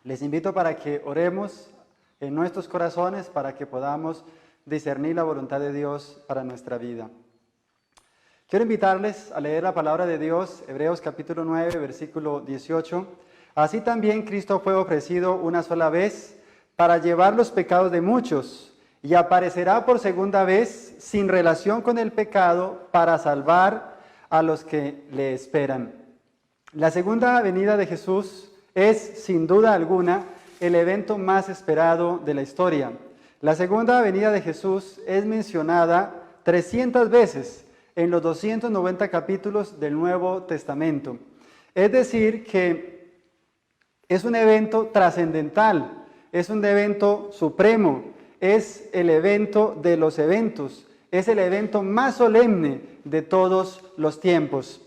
Les invito para que oremos en nuestros corazones para que podamos discernir la voluntad de Dios para nuestra vida. Quiero invitarles a leer la palabra de Dios, Hebreos capítulo 9, versículo 18. Así también Cristo fue ofrecido una sola vez para llevar los pecados de muchos y aparecerá por segunda vez sin relación con el pecado para salvar a los que le esperan. La segunda venida de Jesús es, sin duda alguna, el evento más esperado de la historia. La segunda venida de Jesús es mencionada 300 veces en los 290 capítulos del Nuevo Testamento. Es decir, que es un evento trascendental, es un evento supremo, es el evento de los eventos, es el evento más solemne de todos los tiempos.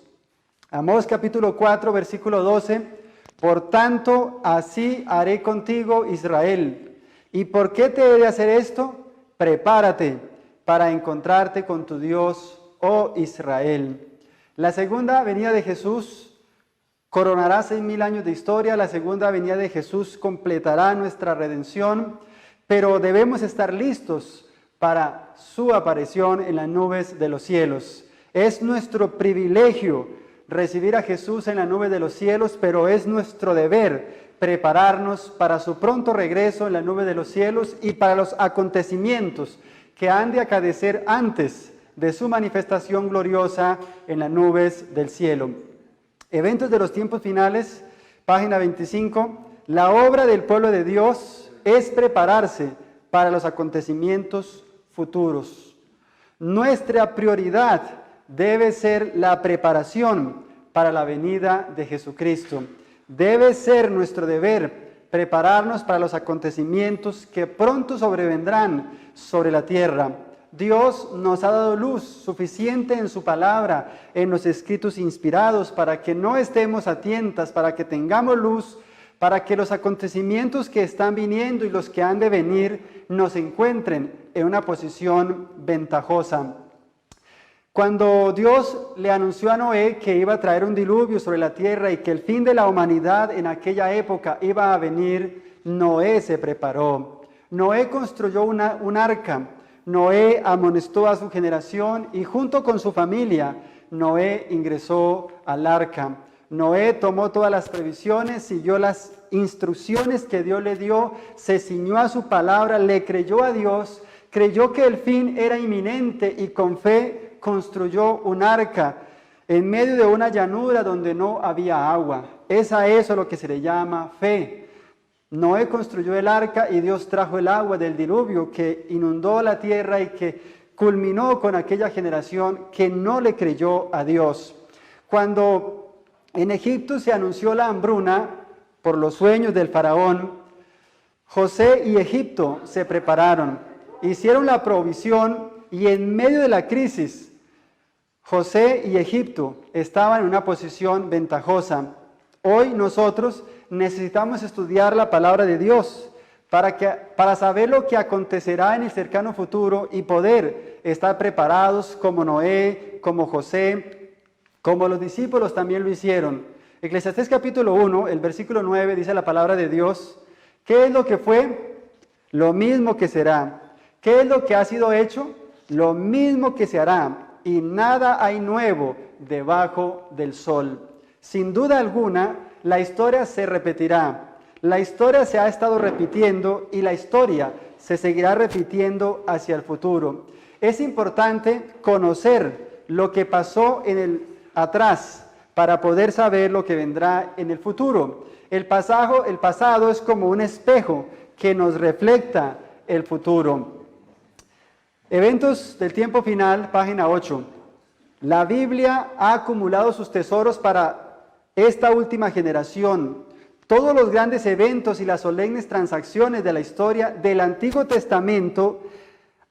Amós capítulo 4, versículo 12, por tanto, así haré contigo, Israel. ¿Y por qué te he de hacer esto? Prepárate para encontrarte con tu Dios, oh Israel. La segunda venida de Jesús coronará 6.000 años de historia, la segunda venida de Jesús completará nuestra redención, pero debemos estar listos para su aparición en las nubes de los cielos. Es nuestro privilegio recibir a Jesús en la nube de los cielos, pero es nuestro deber prepararnos para su pronto regreso en la nube de los cielos y para los acontecimientos que han de acaecer antes de su manifestación gloriosa en las nubes del cielo. Eventos de los tiempos finales, página 25. La obra del pueblo de Dios es prepararse para los acontecimientos futuros. Nuestra prioridad debe ser la preparación para la venida de Jesucristo. Debe ser nuestro deber prepararnos para los acontecimientos que pronto sobrevendrán sobre la tierra. Dios nos ha dado luz suficiente en su palabra, en los escritos inspirados, para que no estemos a tientas, para que tengamos luz, para que los acontecimientos que están viniendo y los que han de venir nos encuentren en una posición ventajosa. Cuando Dios le anunció a Noé que iba a traer un diluvio sobre la tierra y que el fin de la humanidad en aquella época iba a venir, Noé se preparó. Noé construyó un arca. Noé amonestó a su generación y junto con su familia, Noé ingresó al arca. Noé tomó todas las previsiones, siguió las instrucciones que Dios le dio, se ciñó a su palabra, le creyó a Dios, creyó que el fin era inminente y con fe construyó un arca en medio de una llanura donde no había agua. Es a eso lo que se le llama fe. Noé construyó el arca y Dios trajo el agua del diluvio que inundó la tierra y que culminó con aquella generación que no le creyó a Dios. Cuando en Egipto se anunció la hambruna por los sueños del faraón, José y Egipto se prepararon, hicieron la provisión y en medio de la crisis, José y Egipto estaban en una posición ventajosa. Hoy nosotros necesitamos estudiar la palabra de Dios para saber lo que acontecerá en el cercano futuro y poder estar preparados como Noé, como José, como los discípulos también lo hicieron. Eclesiastés capítulo 1, el versículo 9 dice la palabra de Dios. ¿Qué es lo que fue? Lo mismo que será. ¿Qué es lo que ha sido hecho? Lo mismo que se hará. Y nada hay nuevo debajo del sol. Sin duda alguna, la historia se repetirá. La historia se ha estado repitiendo y la historia se seguirá repitiendo hacia el futuro. Es importante conocer lo que pasó en el atrás para poder saber lo que vendrá en el futuro. El pasado es como un espejo que nos refleja el futuro. Eventos del tiempo final, página 8. La Biblia ha acumulado sus tesoros para esta última generación. Todos los grandes eventos y las solemnes transacciones de la historia del Antiguo Testamento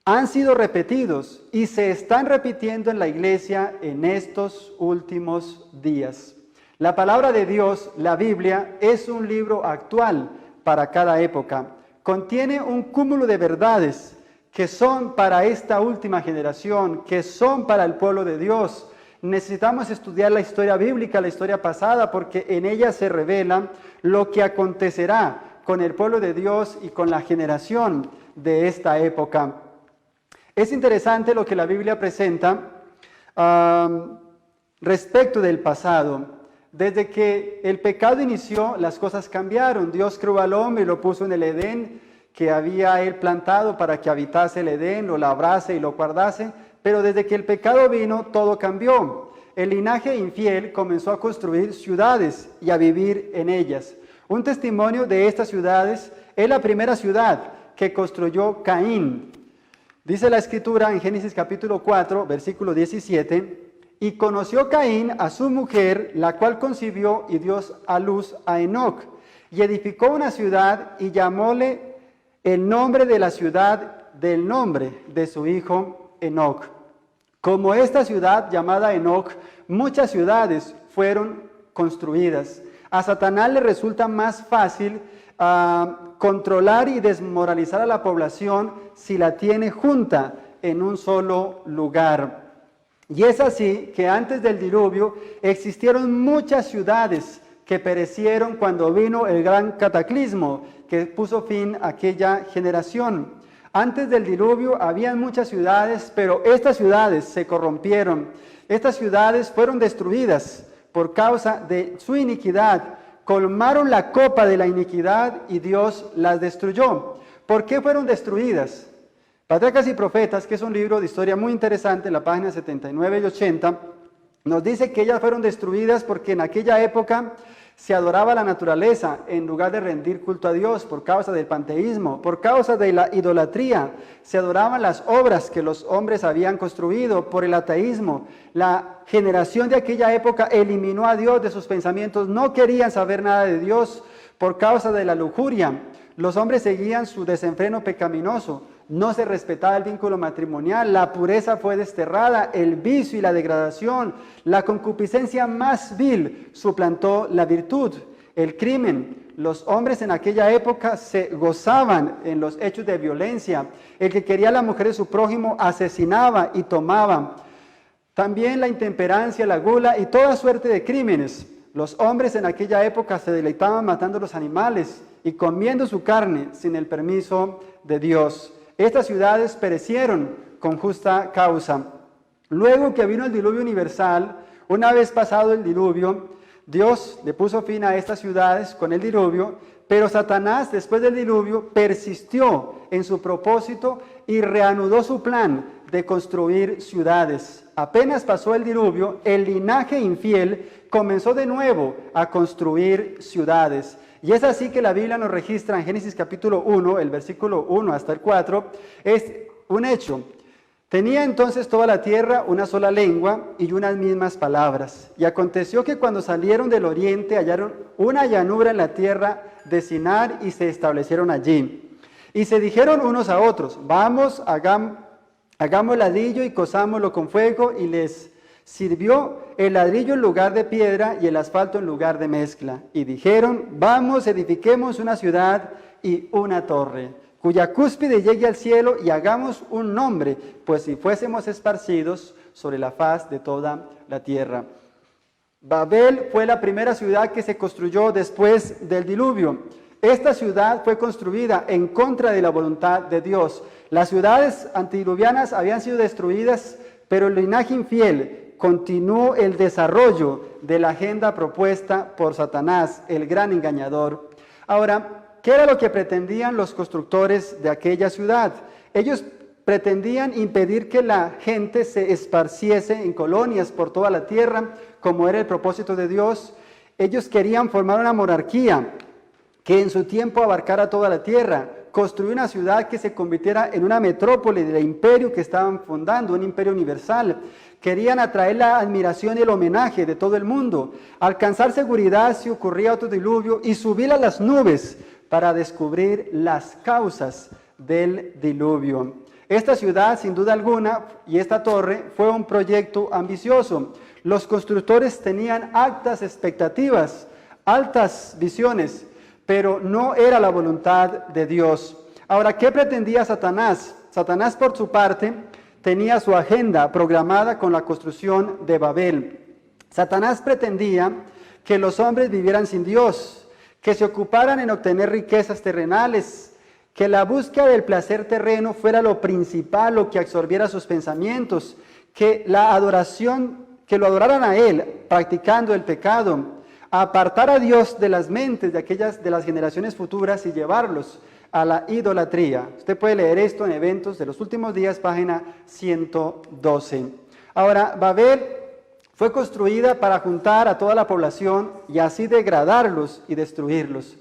han sido repetidos y se están repitiendo en la iglesia en estos últimos días. La palabra de Dios, la Biblia, es un libro actual para cada época. Contiene un cúmulo de verdades que son para esta última generación, que son para el pueblo de Dios. Necesitamos estudiar la historia bíblica, la historia pasada, porque en ella se revela lo que acontecerá con el pueblo de Dios y con la generación de esta época. Es interesante lo que la Biblia presenta respecto del pasado. Desde que el pecado inició, las cosas cambiaron. Dios creó al hombre y lo puso en el Edén que había él plantado para que habitase el Edén, lo labrase y lo guardase. Pero desde que el pecado vino, todo cambió. El linaje infiel comenzó a construir ciudades y a vivir en ellas. Un testimonio de estas ciudades es la primera ciudad que construyó Caín. Dice la Escritura en Génesis capítulo 4, versículo 17, y conoció Caín a su mujer, la cual concibió y dio a luz a Enoc, y edificó una ciudad y llamóle el nombre de la ciudad del nombre de su hijo Enoc. Como esta ciudad llamada Enoc, muchas ciudades fueron construidas. A Satanás le resulta más fácil controlar y desmoralizar a la población si la tiene junta en un solo lugar. Y es así que antes del diluvio existieron muchas ciudades que perecieron cuando vino el gran cataclismo que puso fin a aquella generación. Antes del diluvio habían muchas ciudades, pero estas ciudades se corrompieron. Estas ciudades fueron destruidas por causa de su iniquidad. Colmaron la copa de la iniquidad y Dios las destruyó. ¿Por qué fueron destruidas? Patriarcas y Profetas, que es un libro de historia muy interesante, en la página 79 y 80, nos dice que ellas fueron destruidas porque en aquella época se adoraba la naturaleza en lugar de rendir culto a Dios por causa del panteísmo, por causa de la idolatría. Se adoraban las obras que los hombres habían construido por el ateísmo. La generación de aquella época eliminó a Dios de sus pensamientos, no querían saber nada de Dios por causa de la lujuria. Los hombres seguían su desenfreno pecaminoso. No se respetaba el vínculo matrimonial, la pureza fue desterrada, el vicio y la degradación, la concupiscencia más vil suplantó la virtud, el crimen. Los hombres en aquella época se gozaban en los hechos de violencia. El que quería a la mujer de su prójimo asesinaba y tomaba. También la intemperancia, la gula y toda suerte de crímenes. Los hombres en aquella época se deleitaban matando los animales y comiendo su carne sin el permiso de Dios. Estas ciudades perecieron con justa causa. Luego que vino el diluvio universal, una vez pasado el diluvio, Dios le puso fin a estas ciudades con el diluvio, pero Satanás, después del diluvio, persistió en su propósito y reanudó su plan de construir ciudades. Apenas pasó el diluvio, el linaje infiel comenzó de nuevo a construir ciudades. Y es así que la Biblia nos registra en Génesis capítulo 1, el versículo 1 hasta el 4, es un hecho. Tenía entonces toda la tierra una sola lengua y unas mismas palabras. Y aconteció que cuando salieron del oriente hallaron una llanura en la tierra de Sinar y se establecieron allí. Y se dijeron unos a otros, vamos, hagamos ladrillo y cozámoslo con fuego, y les sirvió el ladrillo en lugar de piedra y el asfalto en lugar de mezcla. Y dijeron, vamos, edifiquemos una ciudad y una torre, cuya cúspide llegue al cielo, y hagamos un nombre, pues si fuésemos esparcidos sobre la faz de toda la tierra. Babel fue la primera ciudad que se construyó después del diluvio. Esta ciudad fue construida en contra de la voluntad de Dios. Las ciudades antediluvianas habían sido destruidas, pero el linaje infiel continuó el desarrollo de la agenda propuesta por Satanás, el gran engañador. Ahora, ¿qué era lo que pretendían los constructores de aquella ciudad? Ellos pretendían impedir que la gente se esparciese en colonias por toda la tierra, como era el propósito de Dios. Ellos querían formar una monarquía que en su tiempo abarcara toda la tierra, construir una ciudad que se convirtiera en una metrópoli del imperio que estaban fundando, un imperio universal. Querían atraer la admiración y el homenaje de todo el mundo, alcanzar seguridad si ocurría otro diluvio y subir a las nubes para descubrir las causas del diluvio. Esta ciudad, sin duda alguna, y esta torre, fue un proyecto ambicioso. Los constructores tenían altas expectativas, altas visiones, pero no era la voluntad de Dios. Ahora, ¿qué pretendía Satanás? Satanás, por su parte, tenía su agenda programada con la construcción de Babel. Satanás pretendía que los hombres vivieran sin Dios, que se ocuparan en obtener riquezas terrenales, que la búsqueda del placer terreno fuera lo principal, lo que absorbiera sus pensamientos, que la adoración, que lo adoraran a Él, practicando el pecado, apartar a Dios de las mentes de las generaciones futuras y llevarlos a la idolatría. Usted puede leer esto en Eventos de los Últimos Días, página 112. Ahora, Babel fue construida para juntar a toda la población y así degradarlos y destruirlos,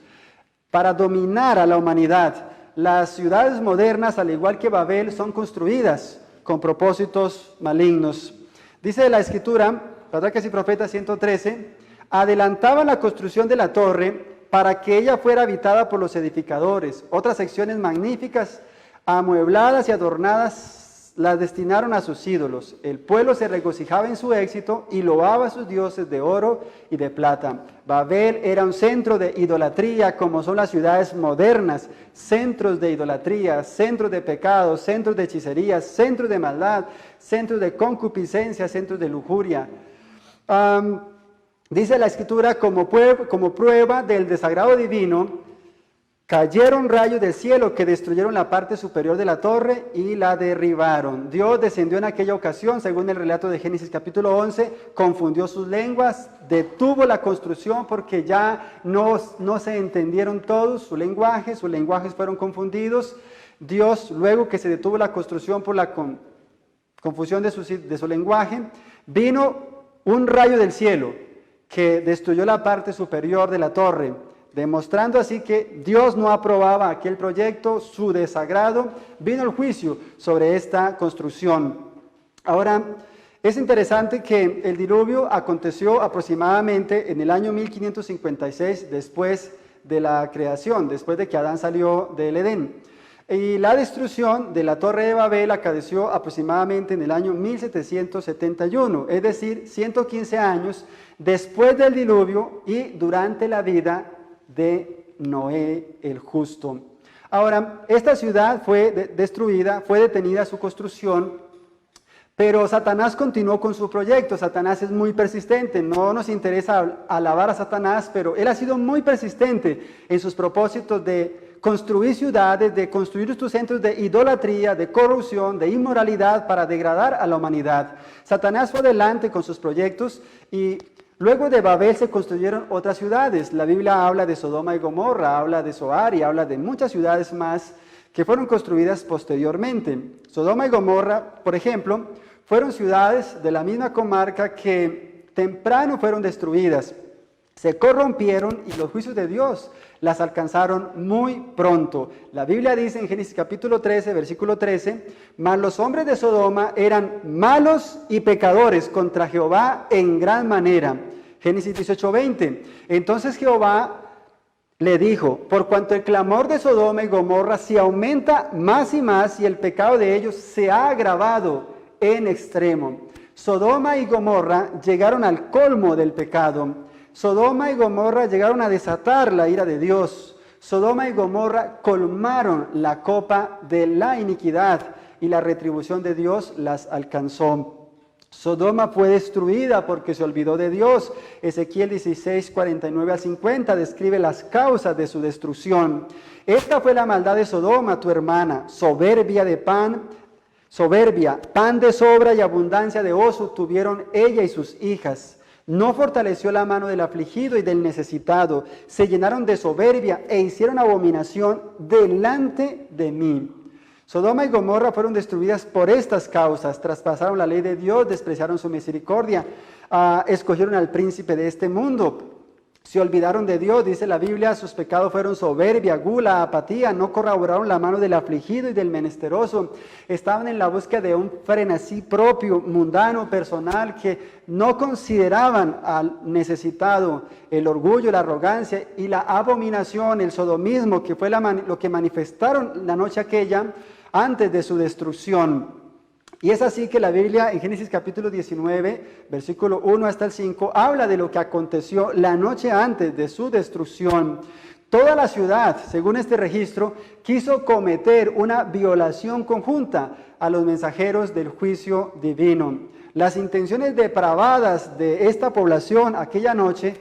para dominar a la humanidad. Las ciudades modernas, al igual que Babel, son construidas con propósitos malignos. Dice la Escritura, Patriarcas y Profetas 113, adelantaban la construcción de la torre para que ella fuera habitada por los edificadores. Otras secciones magníficas, amuebladas y adornadas, las destinaron a sus ídolos. El pueblo se regocijaba en su éxito y loaba a sus dioses de oro y de plata. Babel era un centro de idolatría, como son las ciudades modernas, centros de idolatría, centros de pecado, centros de hechicería, centros de maldad, centros de concupiscencia, centros de lujuria. Dice la Escritura, como prueba del desagrado divino, cayeron rayos del cielo que destruyeron la parte superior de la torre y la derribaron. Dios descendió en aquella ocasión, según el relato de Génesis capítulo 11, confundió sus lenguas, detuvo la construcción porque ya no se entendieron todos sus lenguajes fueron confundidos. Dios, luego que se detuvo la construcción por la confusión de su lenguaje, vino un rayo del cielo que destruyó la parte superior de la torre, demostrando así que Dios no aprobaba aquel proyecto, su desagrado, vino el juicio sobre esta construcción. Ahora, es interesante que el diluvio aconteció aproximadamente en el año 1556 después de la creación, después de que Adán salió del Edén. Y la destrucción de la Torre de Babel aconteció aproximadamente en el año 1771, es decir, 115 años después del diluvio y durante la vida de Noé el justo. Ahora, esta ciudad fue destruida, fue detenida su construcción, pero Satanás continuó con su proyecto. Satanás es muy persistente, no nos interesa alabar a Satanás, pero él ha sido muy persistente en sus propósitos de construir ciudades, de construir estos centros de idolatría, de corrupción, de inmoralidad para degradar a la humanidad. Satanás fue adelante con sus proyectos y luego de Babel se construyeron otras ciudades. La Biblia habla de Sodoma y Gomorra, habla de Zoar y habla de muchas ciudades más que fueron construidas posteriormente. Sodoma y Gomorra, por ejemplo, fueron ciudades de la misma comarca que temprano fueron destruidas. Se corrompieron y los juicios de Dios las alcanzaron muy pronto. La Biblia dice en Génesis capítulo 13, versículo 13, mas los hombres de Sodoma eran malos y pecadores contra Jehová en gran manera. Génesis 18, 20. Entonces Jehová le dijo, por cuanto el clamor de Sodoma y Gomorra se aumenta más y más y el pecado de ellos se ha agravado en extremo. Sodoma y Gomorra llegaron al colmo del pecado. Sodoma y Gomorra llegaron a desatar la ira de Dios. Sodoma y Gomorra colmaron la copa de la iniquidad y la retribución de Dios las alcanzó. Sodoma fue destruida porque se olvidó de Dios. Ezequiel 16, 49 al 50 describe las causas de su destrucción. Esta fue la maldad de Sodoma, tu hermana, soberbia, pan de sobra y abundancia de oso tuvieron ella y sus hijas. No fortaleció la mano del afligido y del necesitado. Se llenaron de soberbia e hicieron abominación delante de mí. Sodoma y Gomorra fueron destruidas por estas causas. Traspasaron la ley de Dios, despreciaron su misericordia, escogieron al príncipe de este mundo. Se olvidaron de Dios, dice la Biblia, sus pecados fueron soberbia, gula, apatía, no corroboraron la mano del afligido y del menesteroso. Estaban en la búsqueda de un frenesí propio, mundano, personal, que no consideraban al necesitado. El orgullo, la arrogancia y la abominación, el sodomismo, que fue lo que manifestaron la noche aquella antes de su destrucción. Y es así que la Biblia en Génesis capítulo 19, versículo 1 hasta el 5, habla de lo que aconteció la noche antes de su destrucción. Toda la ciudad, según este registro, quiso cometer una violación conjunta a los mensajeros del juicio divino. Las intenciones depravadas de esta población aquella noche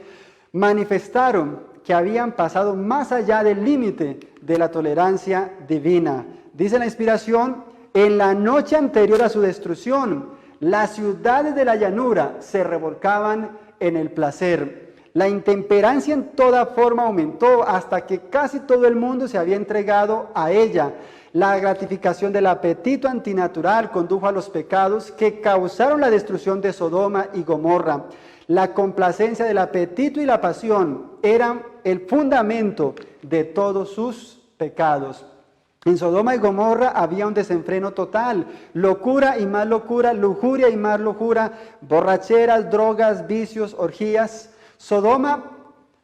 manifestaron que habían pasado más allá del límite de la tolerancia divina. Dice la inspiración: en la noche anterior a su destrucción, las ciudades de la llanura se revolcaban en el placer. La intemperancia en toda forma aumentó hasta que casi todo el mundo se había entregado a ella. La gratificación del apetito antinatural condujo a los pecados que causaron la destrucción de Sodoma y Gomorra. La complacencia del apetito y la pasión eran el fundamento de todos sus pecados. En Sodoma y Gomorra había un desenfreno total, locura y más locura, lujuria y más locura, borracheras, drogas, vicios, orgías. Sodoma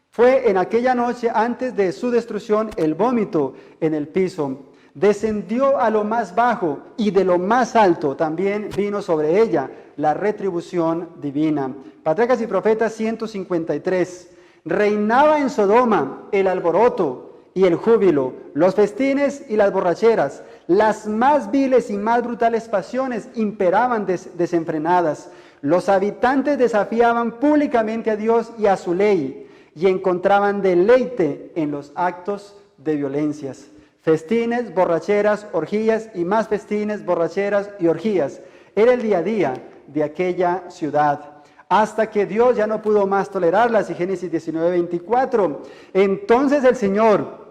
fue en aquella noche, antes de su destrucción, el vómito en el piso. Descendió a lo más bajo y de lo más alto también vino sobre ella la retribución divina. Patriarcas y Profetas 153. Reinaba en Sodoma el alboroto y el júbilo, los festines y las borracheras. Las más viles y más brutales pasiones imperaban desenfrenadas. Los habitantes desafiaban públicamente a Dios y a su ley y encontraban deleite en los actos de violencias. Festines, borracheras, orgías y más festines, borracheras y orgías. Era el día a día de aquella ciudad, hasta que Dios ya no pudo más tolerarlas. Y Génesis 19:24. Entonces el Señor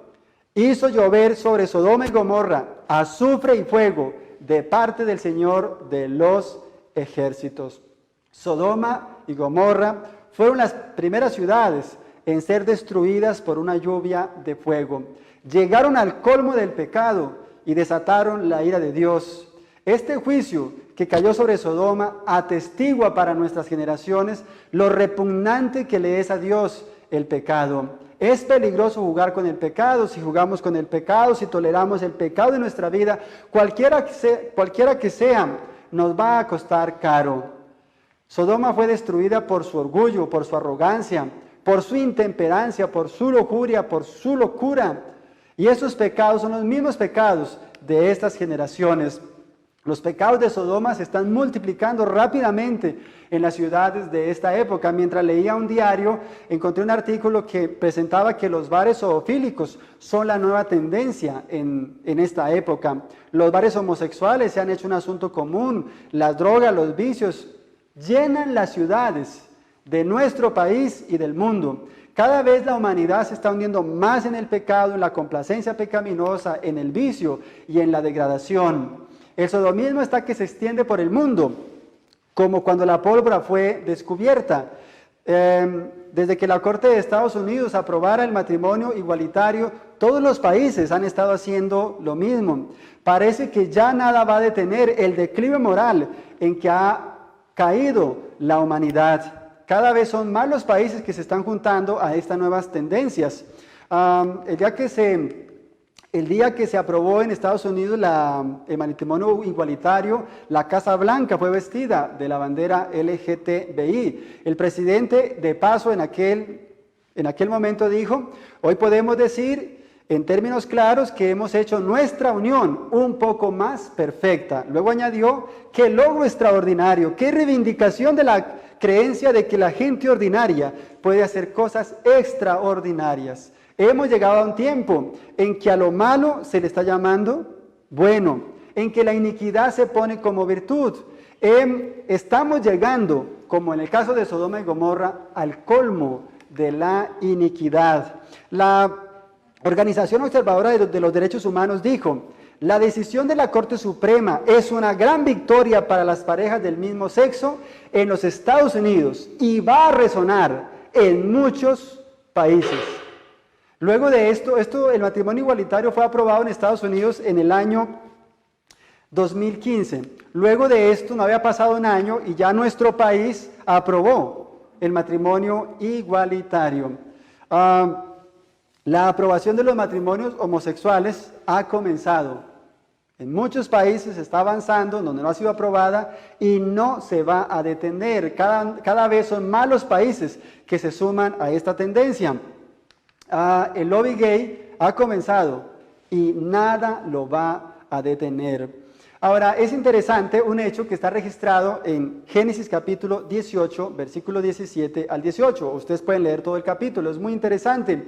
hizo llover sobre Sodoma y Gomorra azufre y fuego de parte del Señor de los ejércitos. Sodoma y Gomorra fueron las primeras ciudades en ser destruidas por una lluvia de fuego. Llegaron al colmo del pecado y desataron la ira de Dios. Este juicio que cayó sobre Sodoma atestigua para nuestras generaciones lo repugnante que le es a Dios el pecado. Es peligroso jugar con el pecado. Si jugamos con el pecado, si toleramos el pecado en nuestra vida, cualquiera que sea, nos va a costar caro. Sodoma fue destruida por su orgullo, por su arrogancia, por su intemperancia, por su lujuria, por su locura. Y esos pecados son los mismos pecados de estas generaciones. Los pecados de Sodoma se están multiplicando rápidamente en las ciudades de esta época. Mientras leía un diario, encontré un artículo que presentaba que los bares zoofílicos son la nueva tendencia en esta época. Los bares homosexuales se han hecho un asunto común. Las drogas, los vicios llenan las ciudades de nuestro país y del mundo. Cada vez la humanidad se está hundiendo más en el pecado, en la complacencia pecaminosa, en el vicio y en la degradación. El sodomismo está que se extiende por el mundo, como cuando la pólvora fue descubierta. Desde que la Corte de Estados Unidos aprobara el matrimonio igualitario, todos los países han estado haciendo lo mismo. Parece que ya nada va a detener el declive moral en que ha caído la humanidad. Cada vez son más los países que se están juntando a estas nuevas tendencias. El día que se aprobó en Estados Unidos el matrimonio igualitario, la Casa Blanca fue vestida de la bandera LGTBI. El presidente, de paso, en aquel momento dijo: hoy podemos decir en términos claros que hemos hecho nuestra unión un poco más perfecta. Luego añadió: qué logro extraordinario, qué reivindicación de la creencia de que la gente ordinaria puede hacer cosas extraordinarias. Hemos llegado a un tiempo en que a lo malo se le está llamando bueno, en que la iniquidad se pone como virtud. Estamos llegando, como en el caso de Sodoma y Gomorra, al colmo de la iniquidad. La Organización Observadora de los Derechos Humanos dijo: la decisión de la Corte Suprema es una gran victoria para las parejas del mismo sexo en los Estados Unidos y va a resonar en muchos países. Luego de esto, el matrimonio igualitario fue aprobado en Estados Unidos en el año 2015. Luego de esto, no había pasado un año y ya nuestro país aprobó el matrimonio igualitario. La aprobación de los matrimonios homosexuales ha comenzado. En muchos países está avanzando, donde no ha sido aprobada, y no se va a detener. Cada vez son más los países que se suman a esta tendencia. El lobby gay ha comenzado y nada lo va a detener. Ahora, es interesante un hecho que está registrado en Génesis capítulo 18, versículo 17 al 18. Ustedes pueden leer todo el capítulo, es muy interesante.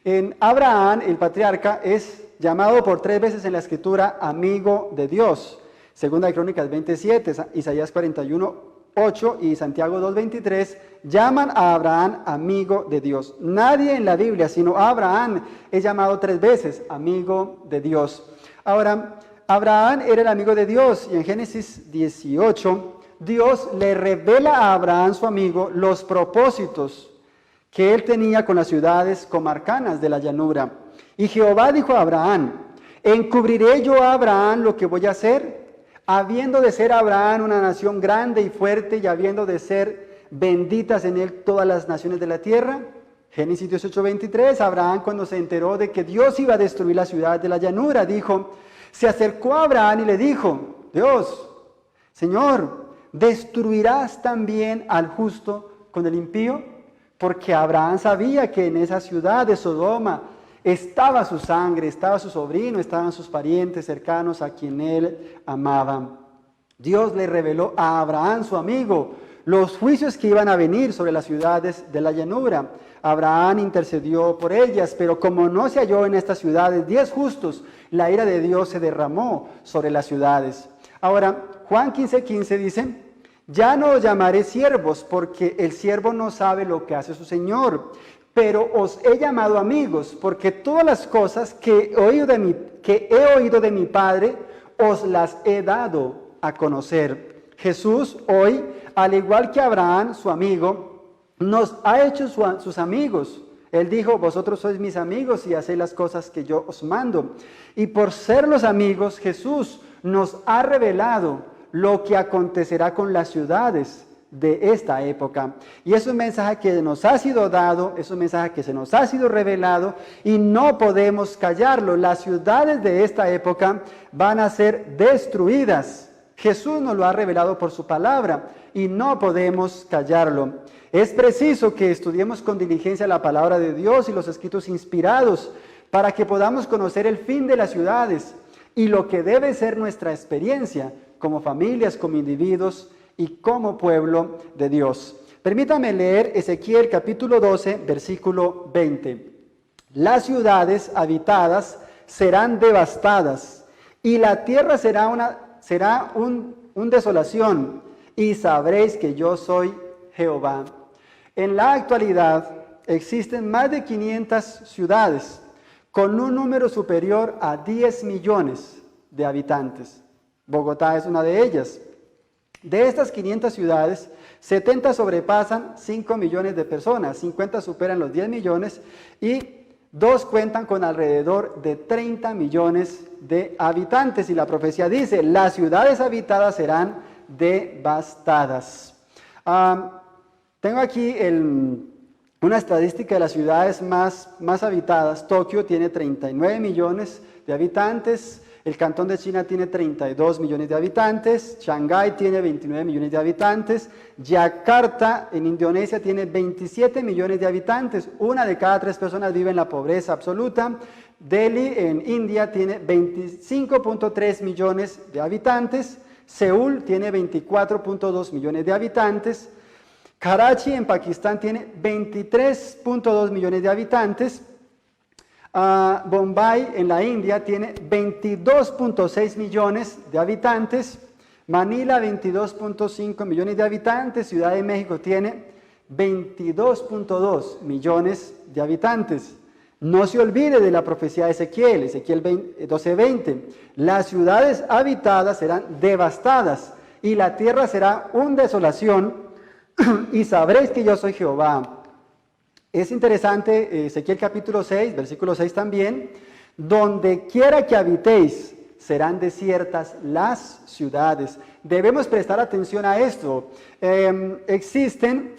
En Abraham, el patriarca, es llamado por 3 veces en la Escritura amigo de Dios. Segunda de Crónicas 27, Isaías 41, 8 y Santiago 2:23 llaman a Abraham amigo de Dios. Nadie en la Biblia, sino Abraham, es llamado 3 veces amigo de Dios. Ahora, Abraham era el amigo de Dios y en Génesis 18, Dios le revela a Abraham, su amigo, los propósitos que él tenía con las ciudades comarcanas de la llanura. Y Jehová dijo a Abraham: ¿encubriré yo a Abraham lo que voy a hacer? Habiendo de ser Abraham una nación grande y fuerte y habiendo de ser benditas en él todas las naciones de la tierra. Génesis 18:23, Abraham, cuando se enteró de que Dios iba a destruir la ciudad de la llanura, se acercó a Abraham y le dijo: Dios, Señor, ¿destruirás también al justo con el impío? Porque Abraham sabía que en esa ciudad de Sodoma estaba su sangre, estaba su sobrino, estaban sus parientes cercanos a quien él amaba. Dios le reveló a Abraham, su amigo, los juicios que iban a venir sobre las ciudades de la llanura. Abraham intercedió por ellas, pero como no se halló en estas ciudades 10 justos, la ira de Dios se derramó sobre las ciudades. Ahora, Juan 15:15 dice: ya no os llamaré siervos, porque el siervo no sabe lo que hace su Señor, pero os he llamado amigos, porque todas las cosas que he oído de mi Padre, os las he dado a conocer. Jesús hoy, al igual que Abraham, su amigo, nos ha hecho sus amigos. Él dijo: vosotros sois mis amigos y hacéis las cosas que yo os mando. Y por ser los amigos, Jesús nos ha revelado lo que acontecerá con las ciudades de esta época. Y es un mensaje que nos ha sido dado, es un mensaje que se nos ha sido revelado y no podemos callarlo. Las ciudades de esta época van a ser destruidas. Jesús nos lo ha revelado por su palabra y no podemos callarlo. Es preciso que estudiemos con diligencia la palabra de Dios y los escritos inspirados para que podamos conocer el fin de las ciudades y lo que debe ser nuestra experiencia como familias, como individuos y como pueblo de Dios. Permítame leer Ezequiel capítulo 12, versículo 20. Las ciudades habitadas serán devastadas y la tierra será un desolación, y sabréis que yo soy Jehová. En la actualidad existen más de 500 ciudades con un número superior a 10 millones de habitantes. Bogotá es una de ellas. De estas 500 ciudades, 70 sobrepasan 5 millones de personas, 50 superan los 10 millones y 2 cuentan con alrededor de 30 millones de habitantes. Y la profecía dice: las ciudades habitadas serán devastadas. Tengo aquí una estadística de las ciudades más habitadas. Tokio tiene 39 millones de habitantes. El Cantón de China tiene 32 millones de habitantes, Shanghái tiene 29 millones de habitantes, Yakarta en Indonesia tiene 27 millones de habitantes, 1 de cada 3 personas vive en la pobreza absoluta, Delhi en India tiene 25.3 millones de habitantes, Seúl tiene 24.2 millones de habitantes, Karachi en Pakistán tiene 23.2 millones de habitantes, Bombay en la India tiene 22.6 millones de habitantes, Manila 22.5 millones de habitantes, Ciudad de México tiene 22.2 millones de habitantes. No se olvide de la profecía de Ezequiel 12:20. Las ciudades habitadas serán devastadas y la tierra será una desolación y sabréis que yo soy Jehová. Es interesante, Ezequiel capítulo 6, versículo 6 también: donde quiera que habitéis, serán desiertas las ciudades. Debemos prestar atención a esto. Existen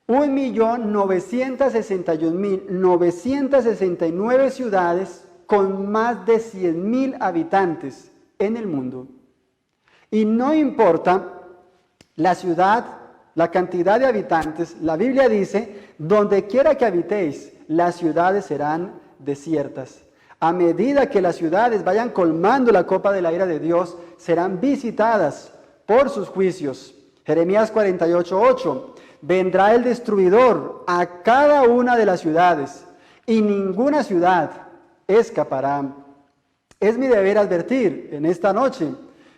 1.961.969 ciudades con más de 100.000 habitantes en el mundo. Y no importa la ciudad, la cantidad de habitantes, la Biblia dice: donde quiera que habitéis, las ciudades serán desiertas. A medida que las ciudades vayan colmando la copa de la ira de Dios, serán visitadas por sus juicios. Jeremías 48:8. Vendrá el destruidor a cada una de las ciudades, y ninguna ciudad escapará. Es mi deber advertir en esta noche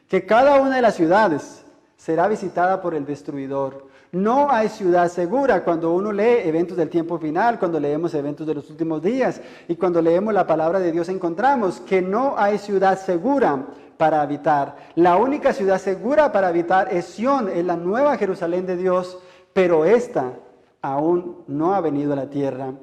que cada una de las ciudades será visitada por el destruidor. No hay ciudad segura. Cuando uno lee eventos del tiempo final, cuando leemos eventos de los últimos días y cuando leemos la palabra de Dios, encontramos que no hay ciudad segura para habitar. La única ciudad segura para habitar es Sión, es la nueva Jerusalén de Dios, pero esta aún no ha venido a la tierra.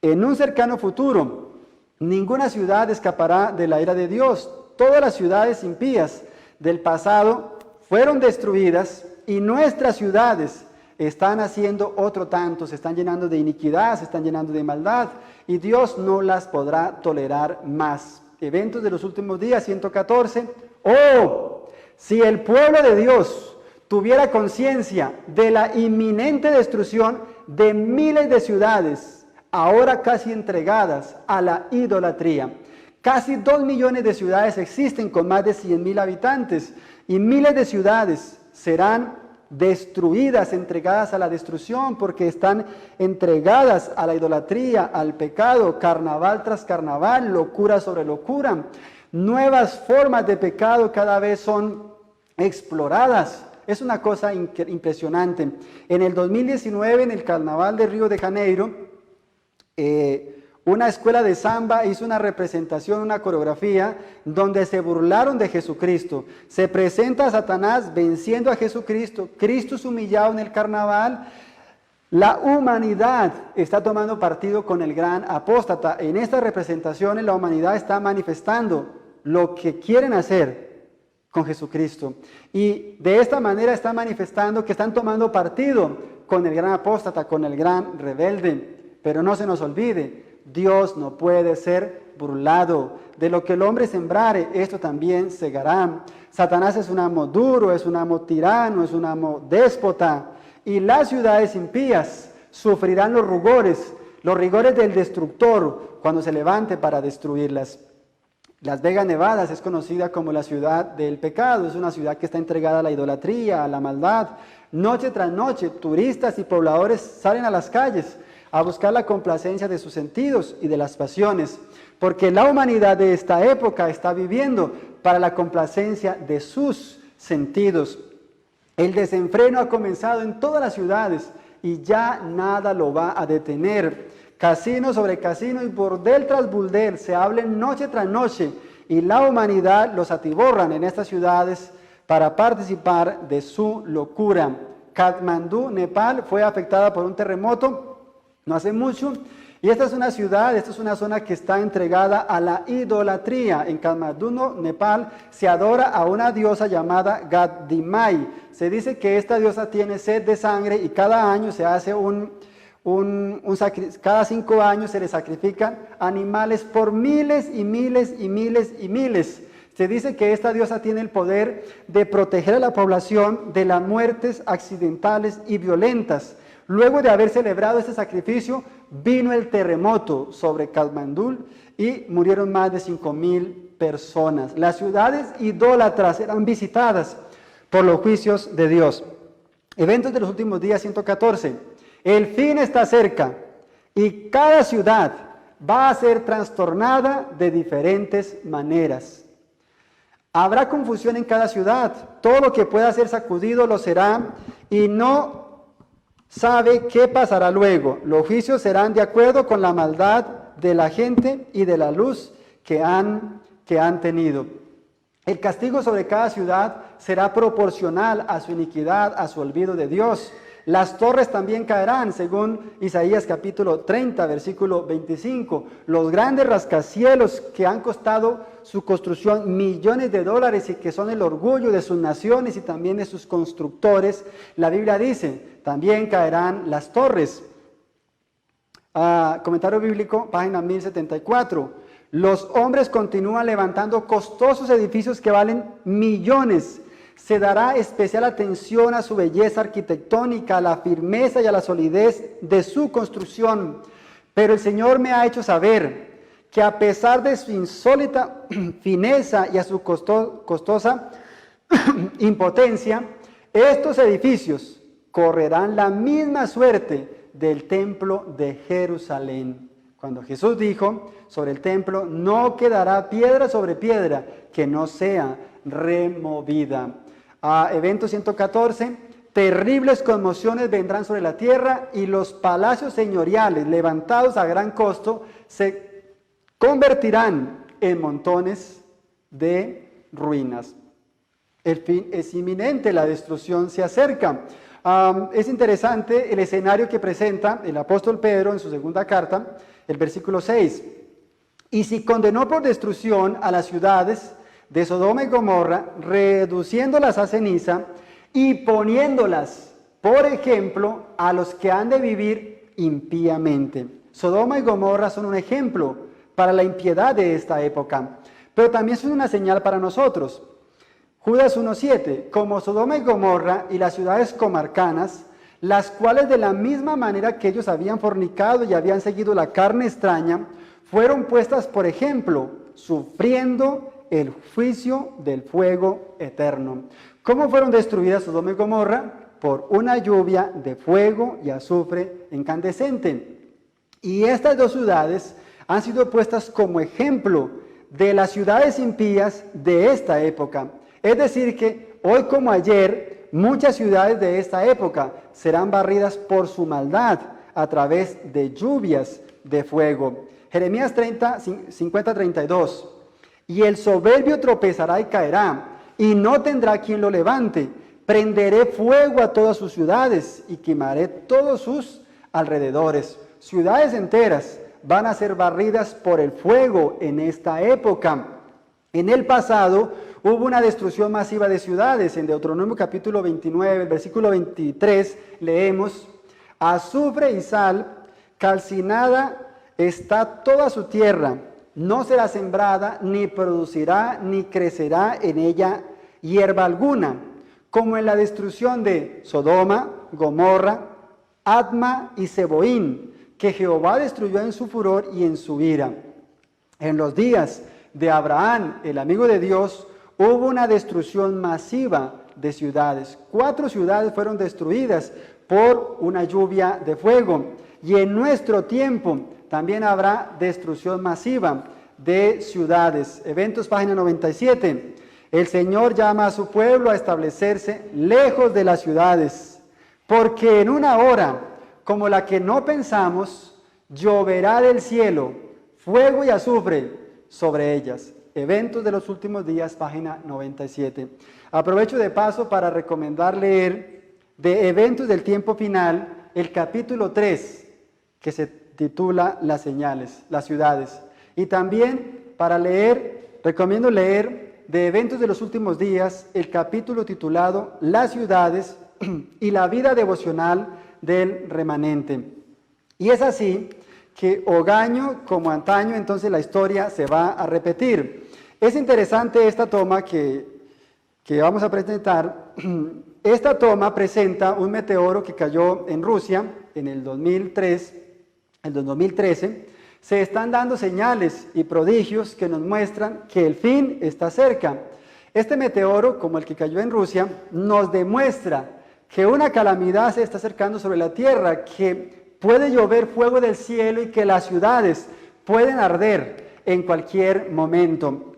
En un cercano futuro, ninguna ciudad escapará de la ira de Dios. Todas las ciudades impías del pasado fueron destruidas y nuestras ciudades están haciendo otro tanto, se están llenando de iniquidad, se están llenando de maldad y Dios no las podrá tolerar más. Eventos de los últimos días, 114. ¡Oh! Si el pueblo de Dios tuviera conciencia de la inminente destrucción de miles de ciudades, ahora casi entregadas a la idolatría. Casi 2 millones de ciudades existen con más de 100,000 habitantes y miles de ciudades serán destruidas, entregadas a la destrucción porque están entregadas a la idolatría, al pecado, carnaval tras carnaval, locura sobre locura. Nuevas formas de pecado cada vez son exploradas. Es una cosa impresionante. En el 2019, en el Carnaval de Río de Janeiro, una escuela de samba hizo una representación, una coreografía, donde se burlaron de Jesucristo. Se presenta a Satanás venciendo a Jesucristo. Cristo es humillado en el carnaval. La humanidad está tomando partido con el gran apóstata. En estas representaciones la humanidad está manifestando lo que quieren hacer con Jesucristo. Y de esta manera está manifestando que están tomando partido con el gran apóstata, con el gran rebelde. Pero no se nos olvide, Dios no puede ser burlado. De lo que el hombre sembrare, esto también segará. Satanás es un amo duro, es un amo tirano, es un amo déspota. Y las ciudades impías sufrirán los rigores del destructor cuando se levante para destruirlas. Las Vegas Nevadas es conocida como la ciudad del pecado, es una ciudad que está entregada a la idolatría, a la maldad. Noche tras noche, turistas y pobladores salen a las calles a buscar la complacencia de sus sentidos y de las pasiones, porque la humanidad de esta época está viviendo para la complacencia de sus sentidos. El desenfreno ha comenzado en todas las ciudades y ya nada lo va a detener. Casino sobre casino y burdel tras burdel se hablan noche tras noche y la humanidad los atiborran en estas ciudades para participar de su locura. Katmandú, Nepal, fue afectada por un terremoto no hace mucho y esta es una ciudad, esta es una zona que está entregada a la idolatría. En Katmandú, Nepal, se adora a una diosa llamada Gadimai. Se dice que esta diosa tiene sed de sangre y cada año se hace cada 5 años se le sacrifican animales por miles y miles y miles y miles. Se dice que esta diosa tiene el poder de proteger a la población de las muertes accidentales y violentas. Luego de haber celebrado este sacrificio, vino el terremoto sobre Katmandú y murieron más de 5,000 personas. Las ciudades idólatras eran visitadas por los juicios de Dios. Eventos de los últimos días, 114. El fin está cerca y cada ciudad va a ser trastornada de diferentes maneras. Habrá confusión en cada ciudad, todo lo que pueda ser sacudido lo será y no sabe qué pasará luego. Los juicios serán de acuerdo con la maldad de la gente y de la luz que han tenido. El castigo sobre cada ciudad será proporcional a su iniquidad, a su olvido de Dios. Las torres también caerán, según Isaías capítulo 30, versículo 25. Los grandes rascacielos que han costado su construcción millones de dólares y que son el orgullo de sus naciones y también de sus constructores, la Biblia dice, también caerán las torres. Comentario bíblico, página 1074. Los hombres continúan levantando costosos edificios que valen millones. Se dará especial atención a su belleza arquitectónica, a la firmeza y a la solidez de su construcción. Pero el Señor me ha hecho saber que a pesar de su insólita fineza y a su costosa impotencia, estos edificios correrán la misma suerte del templo de Jerusalén. Cuando Jesús dijo sobre el templo, no quedará piedra sobre piedra que no sea removida. Evento 114, terribles conmociones vendrán sobre la tierra y los palacios señoriales levantados a gran costo se convertirán en montones de ruinas. El fin es inminente, la destrucción se acerca. Es interesante el escenario que presenta el apóstol Pedro en su segunda carta, el versículo 6. Y si condenó por destrucción a las ciudades de Sodoma y Gomorra, reduciéndolas a ceniza y poniéndolas por ejemplo a los que han de vivir impíamente. Sodoma y Gomorra son un ejemplo para la impiedad de esta época, pero también son una señal para nosotros. Judas 1:7, como Sodoma y Gomorra y las ciudades comarcanas, las cuales de la misma manera que ellos habían fornicado y habían seguido la carne extraña, fueron puestas por ejemplo, sufriendo el juicio del fuego eterno. ¿Cómo fueron destruidas Sodoma y Gomorra? Por una lluvia de fuego y azufre incandescente. Y estas dos ciudades han sido puestas como ejemplo de las ciudades impías de esta época. Es decir que hoy como ayer, muchas ciudades de esta época serán barridas por su maldad a través de lluvias de fuego. Jeremías 50:32. Y el soberbio tropezará y caerá, y no tendrá quien lo levante. Prenderé fuego a todas sus ciudades y quemaré todos sus alrededores. Ciudades enteras van a ser barridas por el fuego en esta época. En el pasado hubo una destrucción masiva de ciudades. En Deuteronomio capítulo 29, versículo 23, leemos: azufre y sal, calcinada está toda su tierra, no será sembrada, ni producirá, ni crecerá en ella hierba alguna, como en la destrucción de Sodoma, Gomorra, Adma y Seboín, que Jehová destruyó en su furor y en su ira. En los días de Abraham, el amigo de Dios, hubo una destrucción masiva de ciudades. 4 ciudades fueron destruidas por una lluvia de fuego. Y en nuestro tiempo también habrá destrucción masiva de ciudades. Eventos, página 97. El Señor llama a su pueblo a establecerse lejos de las ciudades, porque en una hora como la que no pensamos, lloverá del cielo fuego y azufre sobre ellas. Eventos de los últimos días, página 97. Aprovecho de paso para recomendar leer de Eventos del tiempo final el capítulo 3, que se titula Las señales, las ciudades. Y también para leer, recomiendo leer de Eventos de los últimos días el capítulo titulado Las ciudades y la vida devocional del remanente. Y es así que hogaño como antaño, entonces la historia se va a repetir. Es interesante esta toma que vamos a presentar. Esta toma presenta un meteoro que cayó en Rusia en el 2013. Se están dando señales y prodigios que nos muestran que el fin está cerca. Este meteoro, como el que cayó en Rusia, nos demuestra que una calamidad se está acercando sobre la tierra, que puede llover fuego del cielo y que las ciudades pueden arder en cualquier momento.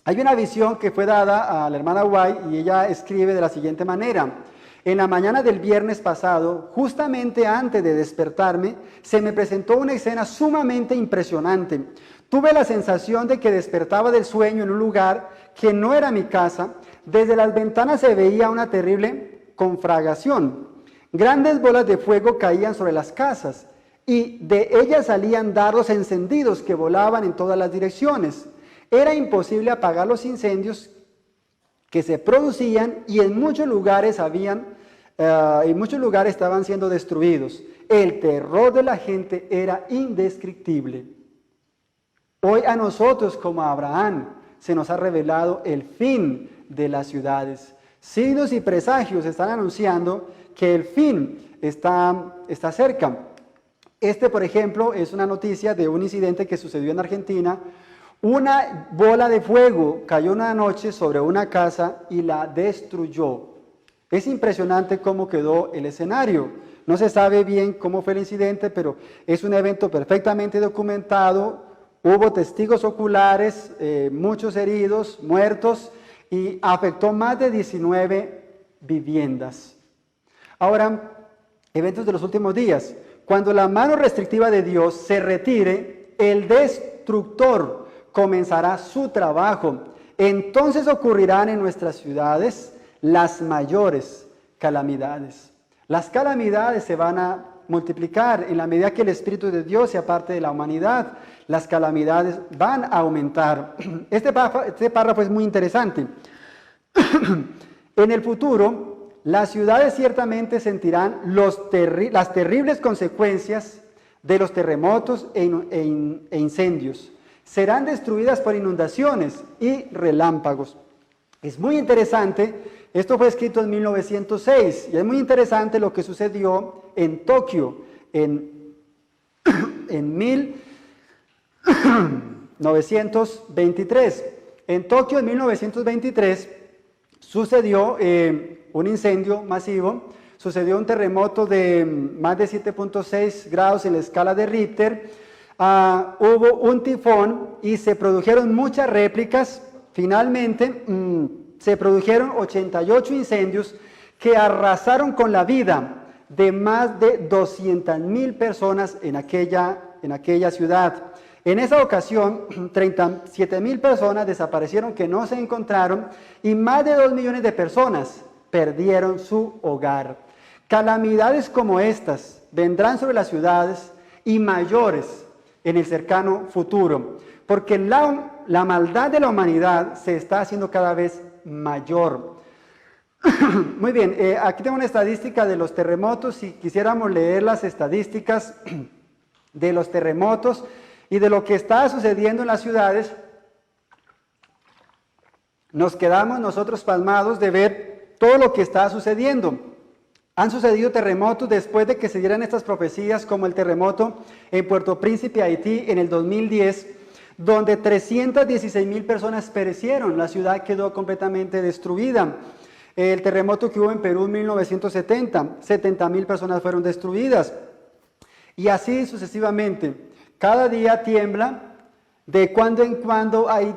Hay una visión que fue dada a la hermana White y ella escribe de la siguiente manera: en la mañana del viernes pasado, justamente antes de despertarme, se me presentó una escena sumamente impresionante. Tuve la sensación de que despertaba del sueño en un lugar que no era mi casa. Desde las ventanas se veía una terrible conflagración. Grandes bolas de fuego caían sobre las casas y de ellas salían dardos encendidos que volaban en todas las direcciones. Era imposible apagar los incendios que se producían y en muchos lugares estaban siendo destruidos. El terror de la gente era indescriptible. Hoy a nosotros, como a Abraham, se nos ha revelado el fin de las ciudades. Signos y presagios están anunciando que el fin está cerca. Este, por ejemplo, es una noticia de un incidente que sucedió en Argentina. Una bola de fuego cayó una noche sobre una casa y la destruyó. Es impresionante cómo quedó el escenario. No se sabe bien cómo fue el incidente, pero es un evento perfectamente documentado. Hubo testigos oculares, muchos heridos, muertos, y afectó más de 19 viviendas. Ahora, eventos de los últimos días. Cuando la mano restrictiva de Dios se retire, el destructor comenzará su trabajo. Entonces ocurrirán en nuestras ciudades las mayores calamidades. Las calamidades se van a multiplicar en la medida que el Espíritu de Dios se aparte de la humanidad. Las calamidades van a aumentar. Este párrafo es muy interesante. En el futuro, las ciudades ciertamente sentirán las terribles consecuencias de los terremotos e incendios. Serán destruidas por inundaciones y relámpagos. Es muy interesante, esto fue escrito en 1906, y es muy interesante lo que sucedió en Tokio en 1923. En Tokio en 1923 sucedió un incendio masivo, sucedió un terremoto de más de 7.6 grados en la escala de Richter, hubo un tifón y se produjeron muchas réplicas. Finalmente se produjeron 88 incendios que arrasaron con la vida de más de 200,000 personas en aquella ciudad. En esa ocasión, 37,000 personas desaparecieron que no se encontraron y más de 2 millones de personas perdieron su hogar. Calamidades como estas vendrán sobre las ciudades y mayores en el cercano futuro, porque la maldad de la humanidad se está haciendo cada vez mayor. Muy bien, aquí tengo una estadística de los terremotos. Si quisiéramos leer las estadísticas de los terremotos y de lo que está sucediendo en las ciudades, nos quedamos nosotros pasmados de ver todo lo que está sucediendo. Han sucedido terremotos después de que se dieran estas profecías, como el terremoto en Puerto Príncipe, Haití, en el 2010, donde 316,000 personas perecieron. La ciudad quedó completamente destruida. El terremoto que hubo en Perú en 1970, 70,000 personas fueron destruidas. Y así sucesivamente. Cada día tiembla, de cuando en cuando hay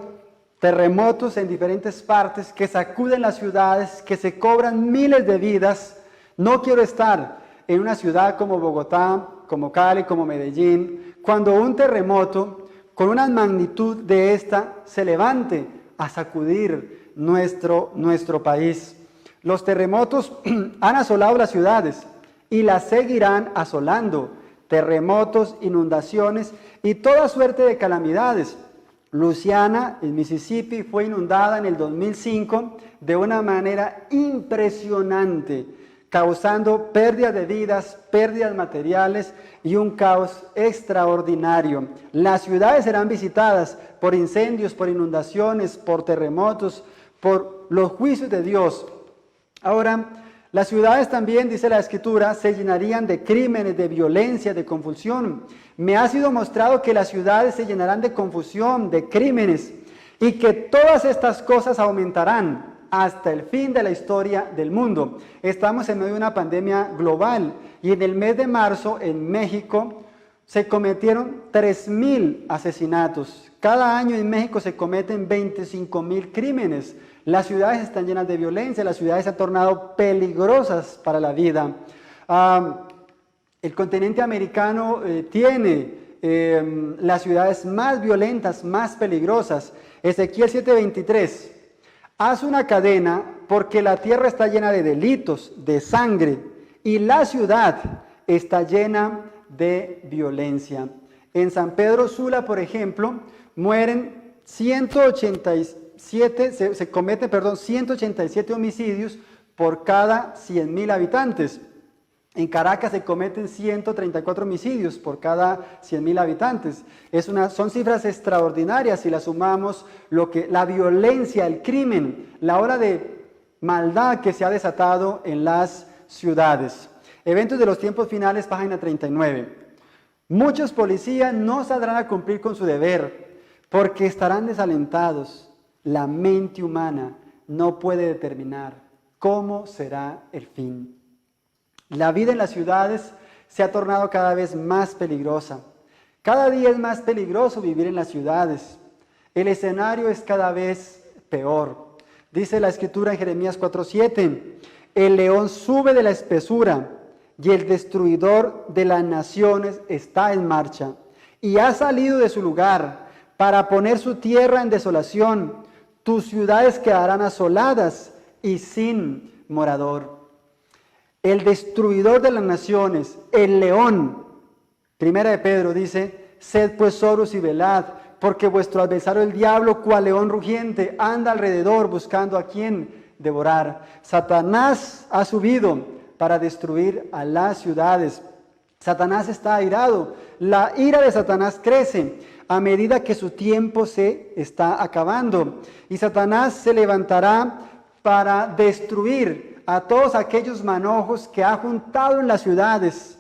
terremotos en diferentes partes que sacuden las ciudades, que se cobran miles de vidas. No quiero estar en una ciudad como Bogotá, como Cali, como Medellín, cuando un terremoto con una magnitud de esta se levante a sacudir nuestro país. Los terremotos han asolado las ciudades y las seguirán asolando. Terremotos, inundaciones y toda suerte de calamidades. Luisiana, en Mississippi, fue inundada en el 2005 de una manera impresionante, causando pérdidas de vidas, pérdidas materiales y un caos extraordinario. Las ciudades serán visitadas por incendios, por inundaciones, por terremotos, por los juicios de Dios. Ahora, las ciudades también, dice la Escritura, se llenarían de crímenes, de violencia, de confusión. Me ha sido mostrado que las ciudades se llenarán de confusión, de crímenes, y que todas estas cosas aumentarán hasta el fin de la historia del mundo. Estamos en medio de una pandemia global, y en el mes de marzo, en México, se cometieron 3,000 asesinatos. Cada año en México se cometen 25,000 crímenes. Las ciudades están llenas de violencia, las ciudades se han tornado peligrosas para la vida. El continente americano tiene las ciudades más violentas, más peligrosas. Ezequiel 7:23, haz una cadena porque la tierra está llena de delitos, de sangre, y la ciudad está llena de violencia. En San Pedro Sula, por ejemplo, mueren 187 homicidios por cada 100,000 habitantes. En Caracas se cometen 134 homicidios por cada 100,000 habitantes. Son cifras extraordinarias si las sumamos la violencia, el crimen, la ola de maldad que se ha desatado en las ciudades. Eventos de los tiempos finales, página 39. Muchos policías no saldrán a cumplir con su deber porque estarán desalentados. La mente humana no puede determinar cómo será el fin. La vida en las ciudades se ha tornado cada vez más peligrosa. Cada día es más peligroso vivir en las ciudades. El escenario es cada vez peor. Dice la Escritura en Jeremías 4:7, el león sube de la espesura y el destruidor de las naciones está en marcha y ha salido de su lugar para poner su tierra en desolación. Tus ciudades quedarán asoladas y sin morador. El destruidor de las naciones, el león. Primera de Pedro dice, sed pues sobrios y velad, porque vuestro adversario el diablo, cual león rugiente, anda alrededor buscando a quien devorar. Satanás ha subido para destruir a las ciudades. Satanás está airado. La ira de Satanás crece a medida que su tiempo se está acabando. Y Satanás se levantará para destruir a todos aquellos manojos que ha juntado en las ciudades.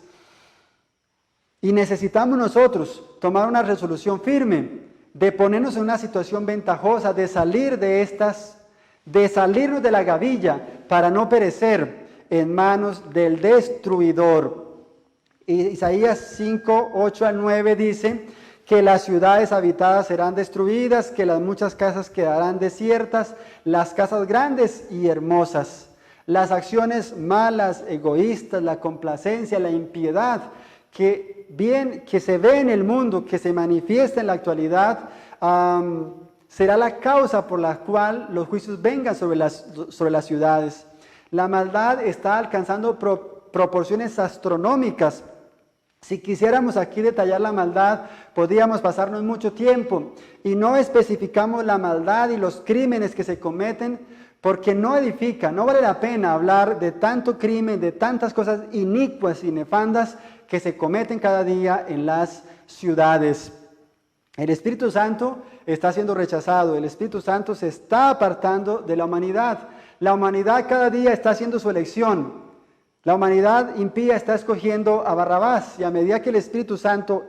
Y necesitamos nosotros tomar una resolución firme de ponernos en una situación ventajosa, de salir de estas, de salirnos de la gavilla para no perecer en manos del destruidor. Isaías 5, 8 al 9 dice que las ciudades habitadas serán destruidas, que las muchas casas quedarán desiertas, las casas grandes y hermosas. Las acciones malas, egoístas, la complacencia, la impiedad que se ve en el mundo, que se manifiesta en la actualidad, será la causa por la cual los juicios vengan sobre las ciudades. La maldad está alcanzando proporciones astronómicas. Si quisiéramos aquí detallar la maldad, podríamos pasarnos mucho tiempo y no especificamos la maldad y los crímenes que se cometen porque no edifica, no vale la pena hablar de tanto crimen, de tantas cosas inicuas y nefandas que se cometen cada día en las ciudades. El Espíritu Santo está siendo rechazado, el Espíritu Santo se está apartando de la humanidad. La humanidad cada día está haciendo su elección. La humanidad impía está escogiendo a Barrabás y a medida que el Espíritu Santo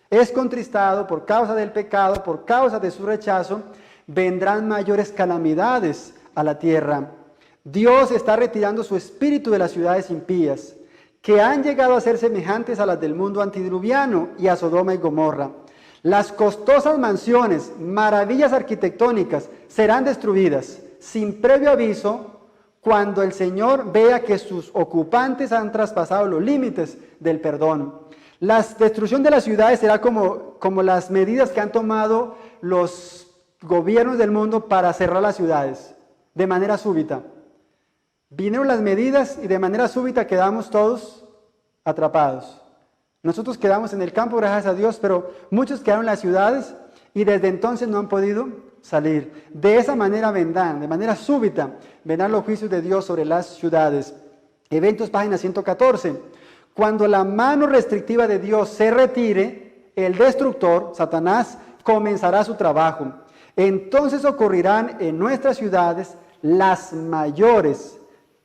es contristado por causa del pecado, por causa de su rechazo, vendrán mayores calamidades a la tierra. Dios está retirando su espíritu de las ciudades impías, que han llegado a ser semejantes a las del mundo antidiluviano y a Sodoma y Gomorra. Las costosas mansiones, maravillas arquitectónicas, serán destruidas sin previo aviso cuando el Señor vea que sus ocupantes han traspasado los límites del perdón. La destrucción de las ciudades será como las medidas que han tomado los gobiernos del mundo para cerrar las ciudades, de manera súbita. Vinieron las medidas y de manera súbita quedamos todos atrapados. Nosotros quedamos en el campo, gracias a Dios, pero muchos quedaron en las ciudades y desde entonces no han podido salir. De esa manera vendrán, de manera súbita, vendrán los juicios de Dios sobre las ciudades. Eventos, página 114. Cuando la mano restrictiva de Dios se retire, el destructor, Satanás, comenzará su trabajo. Entonces ocurrirán en nuestras ciudades las mayores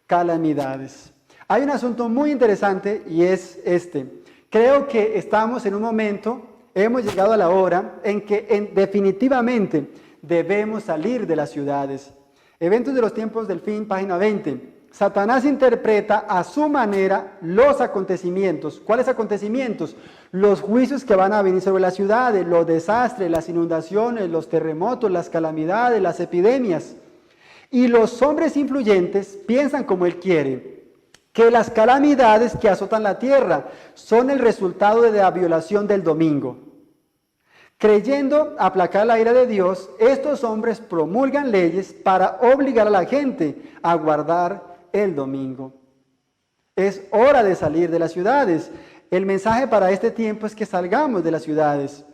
calamidades. Hay un asunto muy interesante y es este. Creo que estamos en un momento, hemos llegado a la hora en que definitivamente debemos salir de las ciudades. Eventos de los tiempos del fin, página 20. Satanás interpreta a su manera los acontecimientos. ¿Cuáles acontecimientos? Los juicios que van a venir sobre las ciudades, los desastres, las inundaciones, los terremotos, las calamidades, las epidemias. Y los hombres influyentes piensan como él quiere, que las calamidades que azotan la tierra son el resultado de la violación del domingo. Creyendo aplacar la ira de Dios, estos hombres promulgan leyes para obligar a la gente a guardar el domingo. Es hora de salir de las ciudades. El mensaje para este tiempo es que salgamos de las ciudades.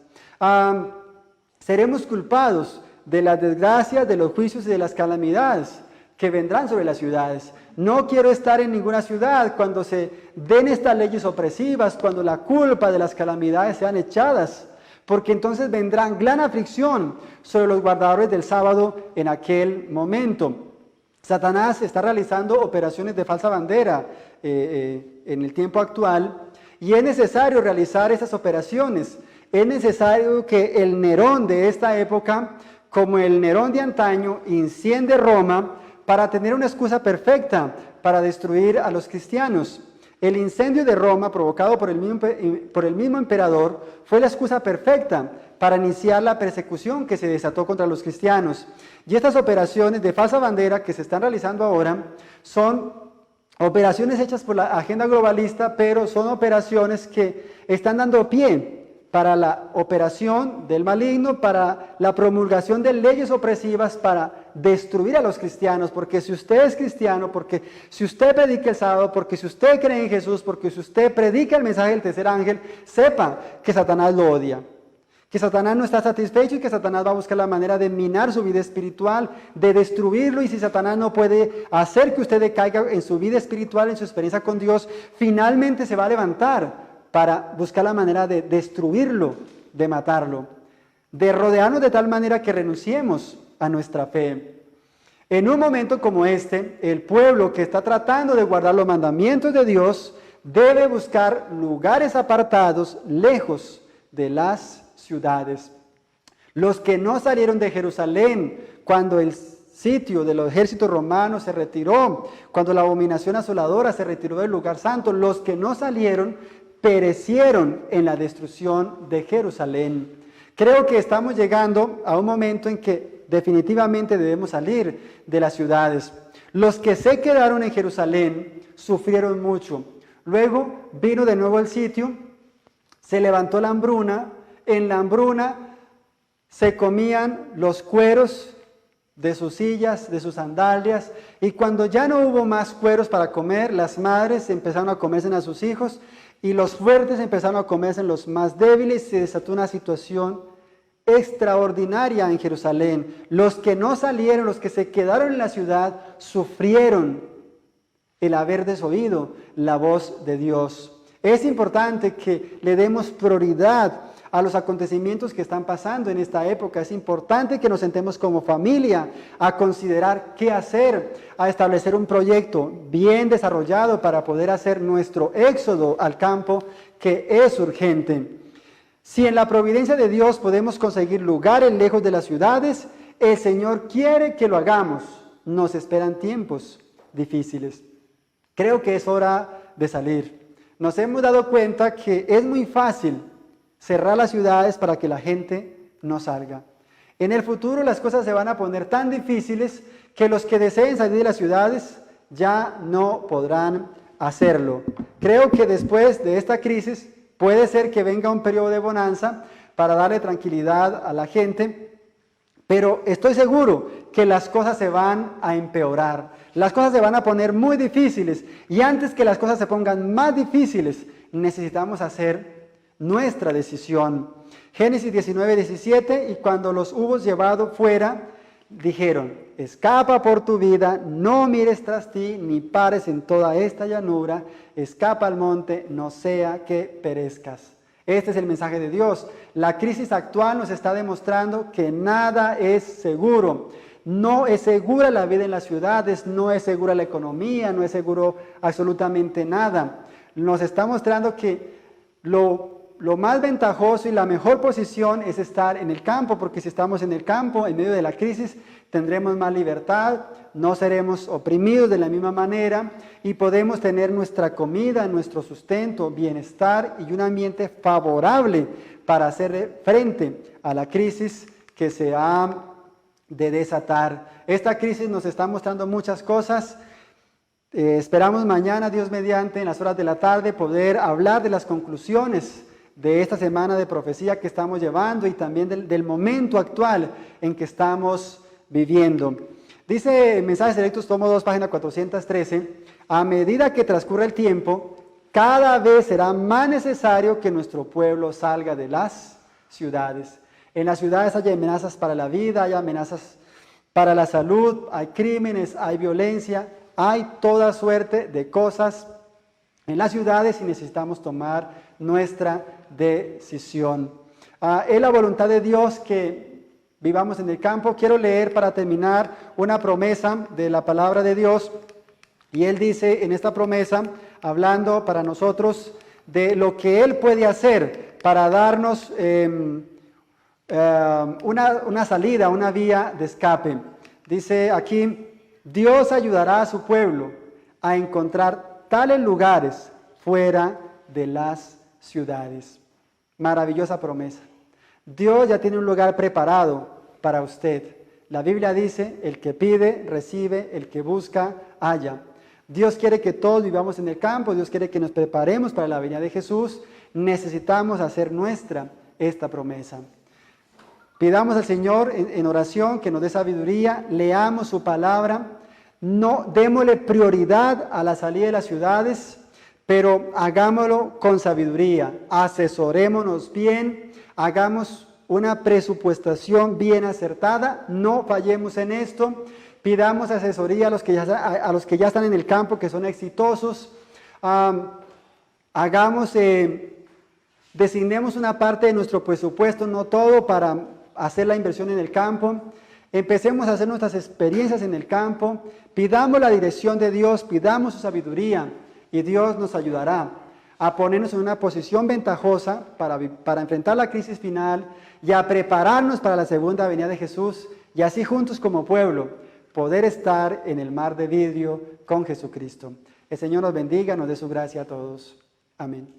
Seremos culpados de las desgracias, de los juicios y de las calamidades que vendrán sobre las ciudades. No quiero estar en ninguna ciudad cuando se den estas leyes opresivas, cuando la culpa de las calamidades sean echadas, porque entonces vendrán gran aflicción sobre los guardadores del sábado en aquel momento. Satanás está realizando operaciones de falsa bandera en el tiempo actual Y es necesario realizar esas operaciones. Es necesario que el Nerón de esta época, como el Nerón de antaño, incende Roma para tener una excusa perfecta para destruir a los cristianos. El incendio de Roma, provocado por el mismo emperador, fue la excusa perfecta para iniciar la persecución que se desató contra los cristianos. Y estas operaciones de falsa bandera que se están realizando ahora son operaciones hechas por la agenda globalista, pero son operaciones que están dando pie para la operación del maligno, para la promulgación de leyes opresivas, para destruir a los cristianos, porque si usted es cristiano, porque si usted predica el sábado, porque si usted cree en Jesús, porque si usted predica el mensaje del tercer ángel, sepa que Satanás lo odia, que Satanás no está satisfecho y que Satanás va a buscar la manera de minar su vida espiritual, de destruirlo, y si Satanás no puede hacer que usted decaiga en su vida espiritual, en su experiencia con Dios, finalmente se va a levantar para buscar la manera de destruirlo, de matarlo, de rodearnos de tal manera que renunciemos a nuestra fe. En un momento como este, el pueblo que está tratando de guardar los mandamientos de Dios debe buscar lugares apartados, lejos de las ciudades. Los que no salieron de Jerusalén cuando el sitio de los ejércitos romanos se retiró, cuando la abominación asoladora se retiró del lugar santo, los que no salieron perecieron en la destrucción de Jerusalén. Creo que estamos llegando a un momento en que definitivamente debemos salir de las ciudades. Los que se quedaron en Jerusalén sufrieron mucho. Luego vino de nuevo el sitio, se levantó la hambruna. En la hambruna se comían los cueros de sus sillas, de sus sandalias, y cuando ya no hubo más cueros para comer, las madres empezaron a comerse a sus hijos, y los fuertes empezaron a comerse los más débiles, y se desató una situación extraordinaria en Jerusalén. Los que no salieron, los que se quedaron en la ciudad, sufrieron el haber desoído la voz de Dios. Es importante que le demos prioridad a los acontecimientos que están pasando en esta época. Es importante que nos sentemos como familia a considerar qué hacer, a establecer un proyecto bien desarrollado para poder hacer nuestro éxodo al campo, que es urgente. Si en la providencia de Dios podemos conseguir lugares lejos de las ciudades, el Señor quiere que lo hagamos. Nos esperan tiempos difíciles. Creo que es hora de salir. Nos hemos dado cuenta que es muy fácil cerrar las ciudades para que la gente no salga. En el futuro las cosas se van a poner tan difíciles que los que deseen salir de las ciudades ya no podrán hacerlo. Creo que después de esta crisis puede ser que venga un periodo de bonanza para darle tranquilidad a la gente, pero estoy seguro que las cosas se van a empeorar. Las cosas se van a poner muy difíciles, y antes que las cosas se pongan más difíciles, necesitamos hacer nuestra decisión. Génesis 19:17, y cuando los hubo llevado fuera, dijeron: escapa por tu vida, no mires tras ti, ni pares en toda esta llanura, escapa al monte, no sea que perezcas. Este es el mensaje de Dios. La crisis actual nos está demostrando que nada es seguro. No es segura la vida en las ciudades, no es segura la economía, no es seguro absolutamente nada. Nos está mostrando que lo más ventajoso y la mejor posición es estar en el campo, porque si estamos en el campo, en medio de la crisis, tendremos más libertad, no seremos oprimidos de la misma manera y podemos tener nuestra comida, nuestro sustento, bienestar y un ambiente favorable para hacer frente a la crisis que se ha de desatar. Esta crisis nos está mostrando muchas cosas. Esperamos mañana, Dios mediante, en las horas de la tarde, poder hablar de las conclusiones de esta semana de profecía que estamos llevando y también del momento actual en que estamos viviendo. Dice Mensajes Selectos, tomo 2, página 413, a medida que transcurre el tiempo, cada vez será más necesario que nuestro pueblo salga de las ciudades. En las ciudades hay amenazas para la vida, hay amenazas para la salud, hay crímenes, hay violencia, hay toda suerte de cosas en las ciudades y necesitamos tomar nuestra decisión. Es la voluntad de Dios que vivamos en el campo. Quiero leer para terminar una promesa de la palabra de Dios, y Él dice en esta promesa, hablando para nosotros de lo que Él puede hacer para darnos una salida, una vía de escape. Dice aquí, Dios ayudará a su pueblo a encontrar tales lugares fuera de las ciudades. Maravillosa promesa. Dios ya tiene un lugar preparado para usted. La Biblia dice, el que pide, recibe, el que busca, halla. Dios quiere que todos vivamos en el campo, Dios quiere que nos preparemos para la venida de Jesús. Necesitamos hacer nuestra esta promesa. Pidamos al Señor en oración que nos dé sabiduría, leamos su palabra, no démosle prioridad a la salida de las ciudades, pero hagámoslo con sabiduría, asesorémonos bien, hagamos una presupuestación bien acertada, no fallemos en esto, pidamos asesoría a los que ya están en el campo, que son exitosos, designemos una parte de nuestro presupuesto, no todo, para hacer la inversión en el campo. Empecemos a hacer nuestras experiencias en el campo, pidamos la dirección de Dios, pidamos su sabiduría y Dios nos ayudará a ponernos en una posición ventajosa para enfrentar la crisis final y a prepararnos para la segunda venida de Jesús y así juntos como pueblo poder estar en el mar de vidrio con Jesucristo. El Señor nos bendiga, nos dé su gracia a todos. Amén.